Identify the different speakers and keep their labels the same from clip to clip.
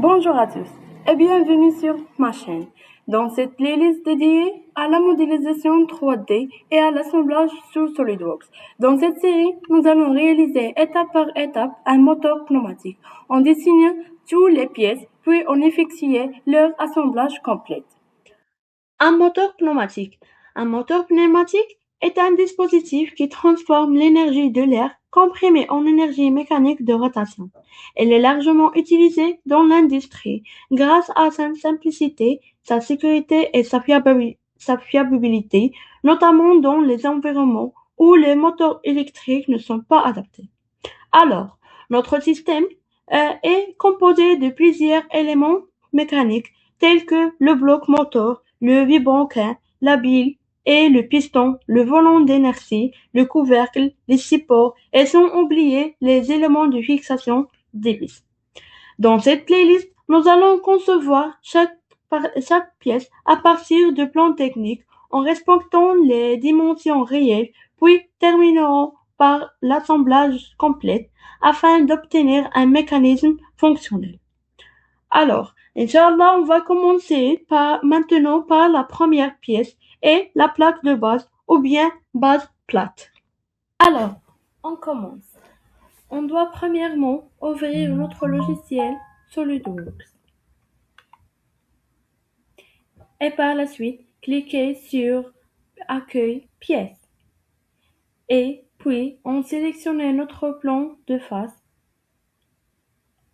Speaker 1: Bonjour à tous et bienvenue sur ma chaîne. Dans cette playlist dédiée à la modélisation 3D et à l'assemblage sous SolidWorks. Dans cette série, nous allons réaliser étape par étape un moteur pneumatique en dessinant toutes les pièces puis en effectuer leur assemblage complet. Un moteur pneumatique. Un moteur pneumatique est un dispositif qui transforme l'énergie de l'air comprimée en énergie mécanique de rotation. Elle est largement utilisée dans l'industrie grâce à sa simplicité, sa sécurité et sa fiabilité, notamment dans les environnements où les moteurs électriques ne sont pas adaptés. Alors, notre système est composé de plusieurs éléments mécaniques tels que le bloc moteur, le vibroquin, la bille et le piston, le volant d'inertie, le couvercle, les supports et sans oublier les éléments de fixation des vis. Dans cette playlist, nous allons concevoir chaque pièce à partir de plans techniques en respectant les dimensions réelles, puis terminerons par l'assemblage complet afin d'obtenir un mécanisme fonctionnel. Alors, Inch'Allah, on va commencer maintenant par la première pièce et la plaque de base ou bien base plate. Alors, on commence. On doit premièrement ouvrir notre logiciel SolidWorks. Et par la suite, cliquer sur Accueil pièces. Et puis, on sélectionne notre plan de face.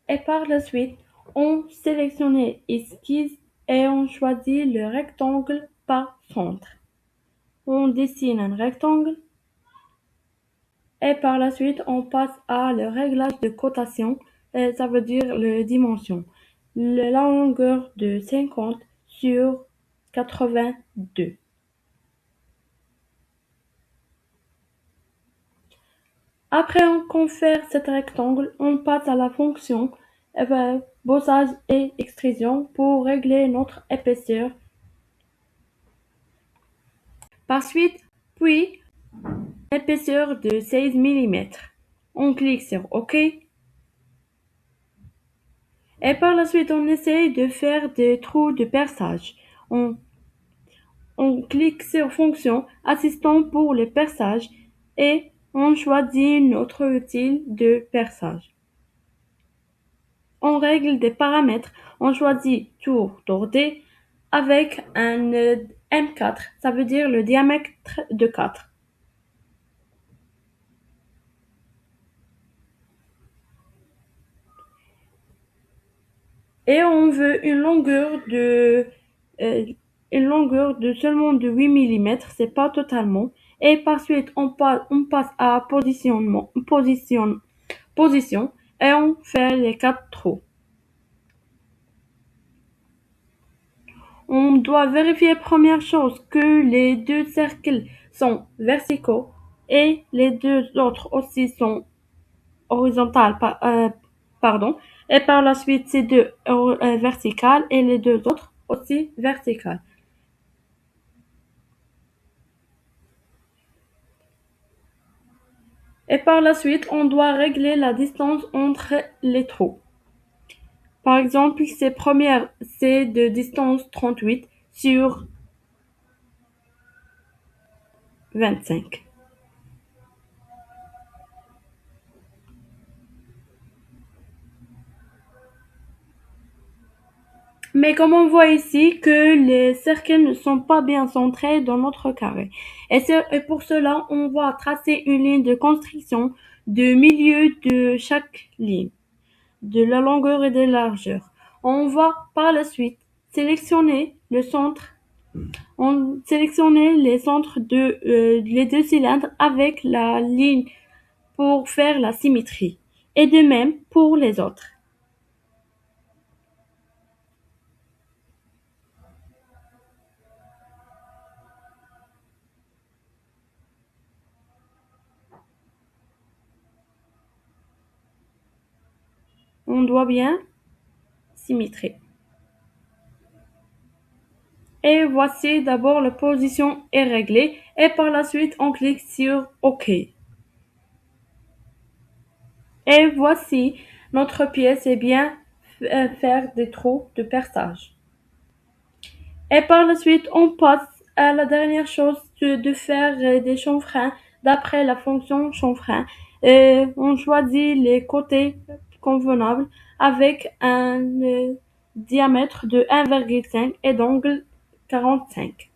Speaker 1: Et par la suite, on sélectionne Esquisse et on choisit le rectangle par centre. On dessine un rectangle. Et par la suite, on passe à le réglage de cotation, et ça veut dire la dimension. La longueur de 50 sur 82. Après on confère cet rectangle, on passe à la fonction bossage et extrusion pour régler notre épaisseur. Par suite, puis épaisseur de 16 mm. On clique sur OK. Et par la suite, on essaye de faire des trous de perçage. On clique sur fonction assistant pour le perçage et on choisit notre outil de perçage. On règle des paramètres. On choisit tour tordé avec un M4, ça veut dire le diamètre de 4. Et on veut une longueur de seulement de 8 mm, c'est pas totalement. Et par suite, on passe à position et on fait les 4 trous. On doit vérifier première chose que les deux cercles sont verticaux et les deux autres aussi sont horizontales, et par la suite ces deux verticales et les deux autres aussi verticales. Et par la suite, on doit régler la distance entre les trous. Par exemple, c'est de distance 38 sur 25. Mais comme on voit ici que les cercles ne sont pas bien centrés dans notre carré. Et pour cela, on va tracer une ligne de construction de milieu de chaque ligne, de la longueur et de la largeur. On va par la suite sélectionner les centres de les deux cylindres avec la ligne pour faire la symétrie. Et de même pour les autres. On doit bien symétrer. Et voici d'abord la position est réglée et par la suite on clique sur OK. Et voici notre pièce est bien faire des trous de perçage. Et par la suite, on passe à la dernière chose de faire des chanfreins d'après la fonction chanfrein. Et on choisit les côtés convenables avec un diamètre de 1,5 et d'angle 45.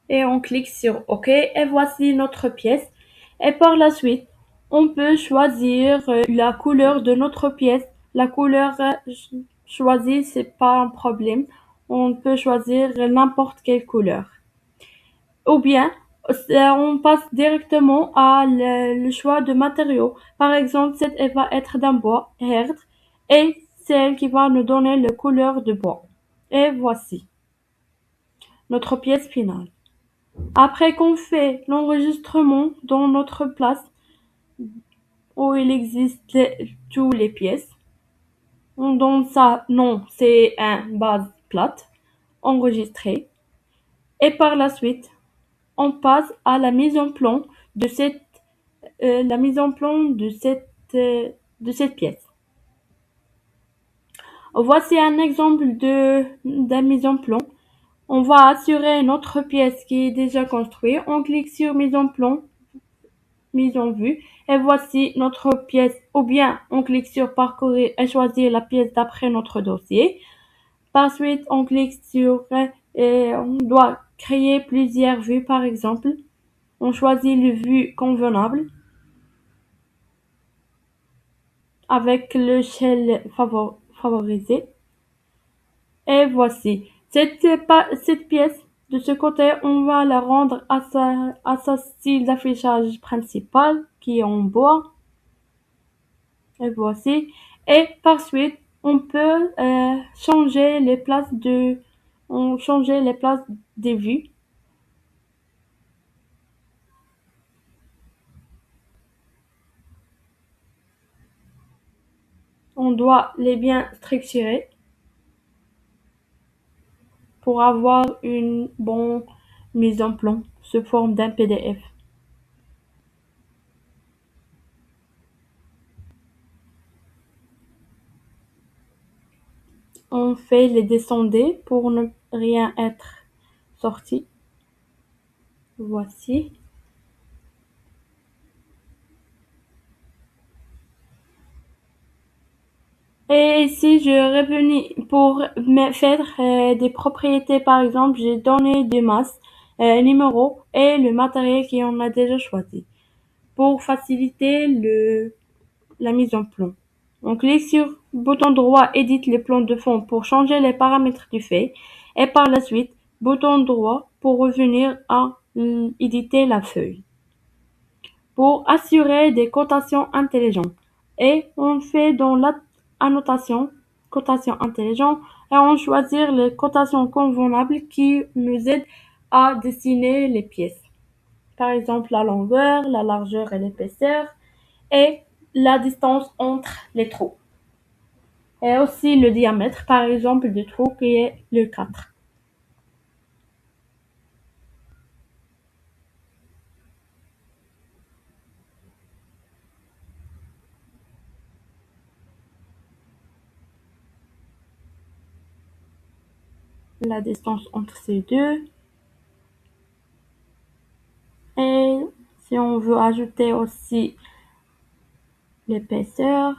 Speaker 1: Et on clique sur OK et voici notre pièce. Et par la suite, on peut choisir la couleur de notre pièce. La couleur choisie, c'est pas un problème. On peut choisir n'importe quelle couleur. Ou bien, on passe directement à le choix de matériaux. Par exemple, elle va être d'un bois herde et c'est elle qui va nous donner la couleur de bois. Et voici notre pièce finale. Après qu'on fait l'enregistrement dans notre place où il existe toutes les pièces, on donne ça nom, c'est un base plate, enregistré, et par la suite, on passe à la mise en plan de cette pièce. Voici un exemple de mise en plan. On va assurer notre pièce qui est déjà construite. On clique sur mise en plan, mise en vue, et voici notre pièce. Ou bien, on clique sur parcourir et choisir la pièce d'après notre dossier. Par suite, on clique sur et on doit créer plusieurs vues, par exemple. On choisit le vue convenable avec l'échelle favorisée. Et voici. Cette pièce, de ce côté, on va la rendre à sa style d'affichage principal, qui est en bois. Et voici. Et par suite, on peut changer les places des vues. On doit les bien structurer pour avoir une bonne mise en plan sous forme d'un PDF. On fait les descendés pour ne rien être sorti. Voici. Et ici, je revenu pour faire des propriétés. Par exemple, j'ai donné des masses, numéros et le matériel qu'on a déjà choisi pour faciliter la mise en plan. On clique sur bouton droit édite les plans de fond pour changer les paramètres du fait et par la suite bouton droit pour revenir à éditer la feuille. Pour assurer des cotations intelligentes et on fait dans l'annotation cotation intelligente et on choisit les cotations convenables qui nous aident à dessiner les pièces. Par exemple la longueur, la largeur et l'épaisseur et la distance entre les trous. Et aussi le diamètre, par exemple, du trou qui est le 4. La distance entre ces deux. Et si on veut ajouter aussi l'épaisseur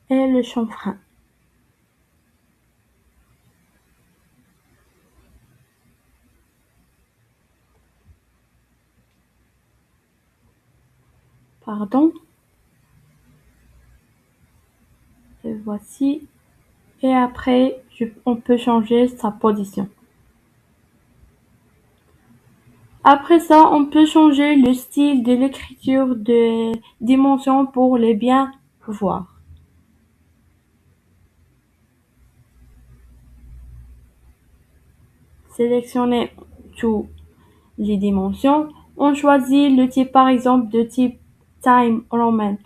Speaker 1: et le chanfrein. Pardon. Et voici. Et après, on peut changer sa position. Après ça, on peut changer le style de l'écriture de dimensions pour les bien voir. Sélectionnez toutes les dimensions. On choisit le type, par exemple, de type Time Roman,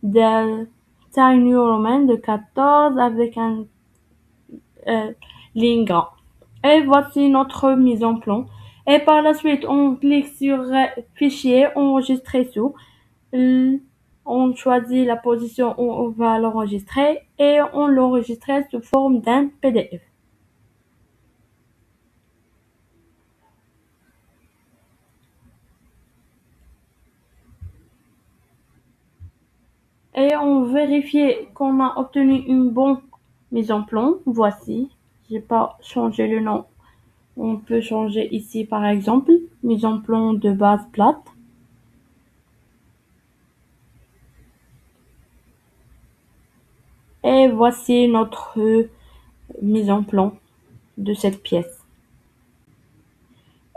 Speaker 1: de taille New Roman de 14 avec un ligne grand. Et voici notre mise en plan. Et par la suite, on clique sur Fichier, enregistrer sous. On choisit la position où on va l'enregistrer et on l'enregistre sous forme d'un PDF. Et on vérifie qu'on a obtenu une bonne mise en plan. Voici, j'ai pas changé le nom. On peut changer ici par exemple, mise en plan de base plate. Et voici notre mise en plan de cette pièce.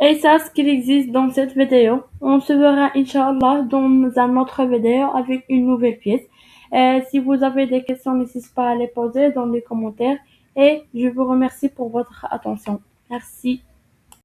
Speaker 1: Et ça, ce qu'il existe dans cette vidéo. On se verra, Inch'Allah, dans une autre vidéo avec une nouvelle pièce. Et si vous avez des questions, n'hésitez pas à les poser dans les commentaires. Et je vous remercie pour votre attention. Merci.